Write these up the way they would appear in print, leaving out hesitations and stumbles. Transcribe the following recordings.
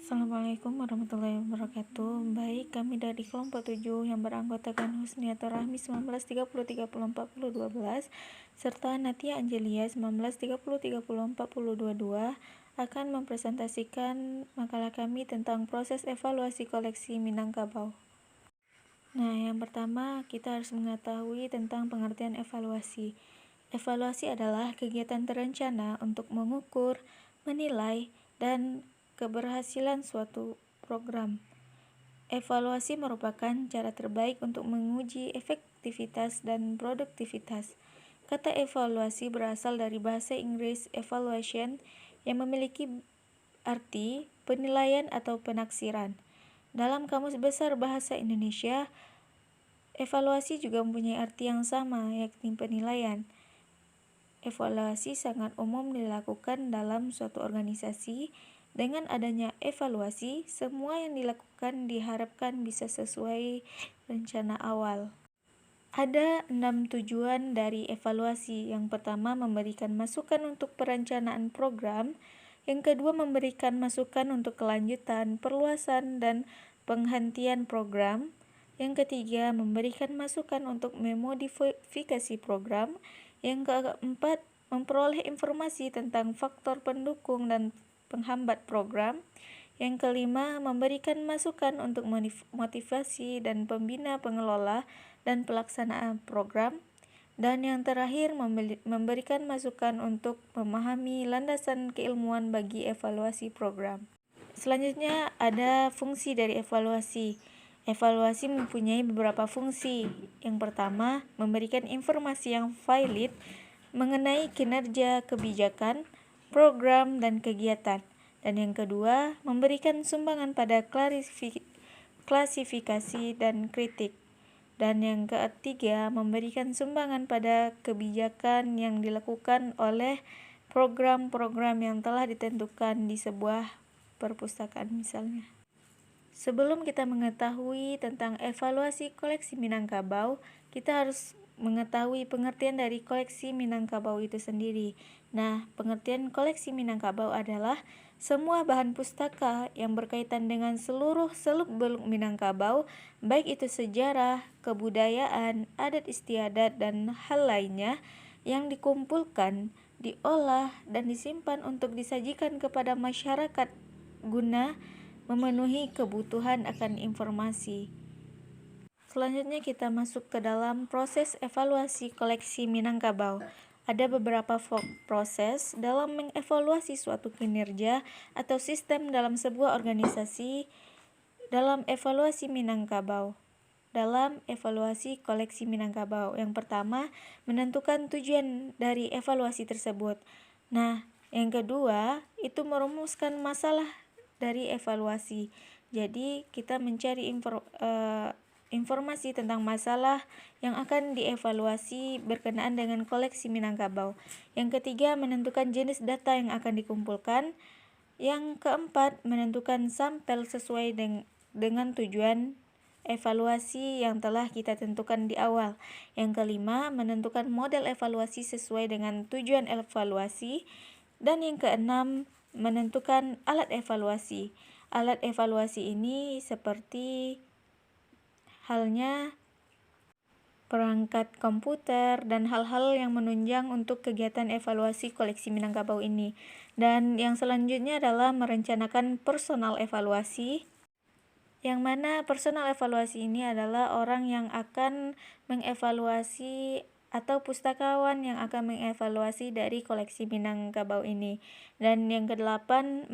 Assalamualaikum warahmatullahi wabarakatuh. Baik, kami dari kelompok 7 yang beranggotakan Husniatur Rahmi 1930 30 40 12 serta Natia Angelia 1930 30 40 22 akan mempresentasikan makalah kami tentang proses evaluasi koleksi Minangkabau. Nah, yang pertama kita harus mengetahui tentang pengertian evaluasi. Evaluasi adalah kegiatan terencana untuk mengukur, menilai, dan keberhasilan suatu program. Evaluasi merupakan cara terbaik untuk menguji efektivitas dan produktivitas. Kata evaluasi berasal dari bahasa Inggris evaluation yang memiliki arti penilaian atau penaksiran. Dalam Kamus Besar Bahasa Indonesia, evaluasi juga mempunyai arti yang sama, yakni penilaian. Evaluasi sangat umum dilakukan dalam suatu organisasi. Dengan adanya evaluasi, semua yang dilakukan diharapkan bisa sesuai rencana awal. Ada 6 tujuan dari evaluasi. Yang pertama, memberikan masukan untuk perencanaan program. Yang kedua, memberikan masukan untuk kelanjutan, perluasan, dan penghentian program. Yang ketiga, memberikan masukan untuk memodifikasi program. Yang keempat, memperoleh informasi tentang faktor pendukung dan penghambat program. Yang kelima, memberikan masukan untuk motivasi dan pembina pengelola dan pelaksanaan program. Dan yang terakhir, memberikan masukan untuk memahami landasan keilmuan bagi evaluasi program. Selanjutnya ada fungsi dari evaluasi. Evaluasi mempunyai beberapa fungsi. Yang pertama, memberikan informasi yang valid mengenai kinerja kebijakan, program, dan kegiatan. Dan yang kedua, memberikan sumbangan pada klasifikasi dan kritik. Dan yang ketiga, memberikan sumbangan pada kebijakan yang dilakukan oleh program-program yang telah ditentukan di sebuah perpustakaan misalnya. Sebelum kita mengetahui tentang evaluasi koleksi Minangkabau, kita harus mengetahui pengertian dari koleksi Minangkabau itu sendiri. Nah, pengertian koleksi Minangkabau adalah semua bahan pustaka yang berkaitan dengan seluruh seluk-beluk Minangkabau, baik itu sejarah, kebudayaan, adat istiadat, dan hal lainnya yang dikumpulkan, diolah, dan disimpan untuk disajikan kepada masyarakat guna memenuhi kebutuhan akan informasi. Selanjutnya kita masuk ke dalam proses evaluasi koleksi Minangkabau. Ada beberapa proses dalam mengevaluasi suatu kinerja atau sistem dalam sebuah organisasi. Dalam evaluasi Minangkabau, dalam evaluasi koleksi Minangkabau, yang pertama, menentukan tujuan dari evaluasi tersebut. Nah, yang kedua, itu merumuskan masalah dari evaluasi. Jadi, kita mencari informasi tentang masalah yang akan dievaluasi berkenaan dengan koleksi Minangkabau. Yang ketiga, menentukan jenis data yang akan dikumpulkan. Yang keempat, menentukan sampel sesuai dengan tujuan evaluasi yang telah kita tentukan di awal. Yang kelima, menentukan model evaluasi sesuai dengan tujuan evaluasi. Dan yang keenam, menentukan alat evaluasi. Alat evaluasi ini seperti halnya perangkat komputer dan hal-hal yang menunjang untuk kegiatan evaluasi koleksi Minangkabau ini. Dan yang selanjutnya adalah merencanakan personal evaluasi, yang mana personal evaluasi ini adalah orang yang akan mengevaluasi atau pustakawan yang akan mengevaluasi dari koleksi Minangkabau ini. Dan yang kedelapan,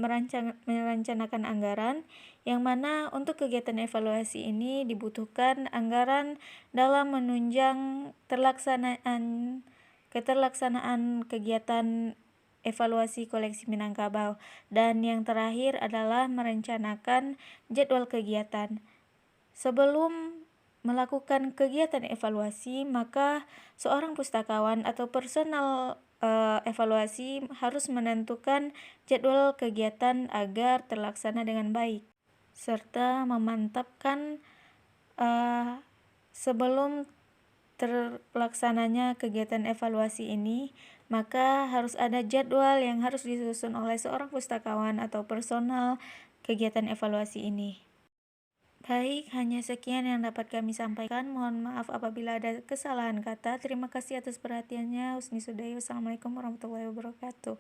merencanakan anggaran, yang mana untuk kegiatan evaluasi ini dibutuhkan anggaran dalam menunjang keterlaksanaan kegiatan evaluasi koleksi Minangkabau. Dan yang terakhir adalah merencanakan jadwal kegiatan. Sebelum melakukan kegiatan evaluasi, maka seorang pustakawan atau personal evaluasi harus menentukan jadwal kegiatan agar terlaksana dengan baik, serta memantapkan sebelum terlaksananya kegiatan evaluasi ini, maka harus ada jadwal yang harus disusun oleh seorang pustakawan atau personal kegiatan evaluasi ini. Baik, hanya sekian yang dapat kami sampaikan. Mohon maaf apabila ada kesalahan kata. Terima kasih atas perhatiannya. Husni Sudayu. Wassalamualaikum warahmatullahi wabarakatuh.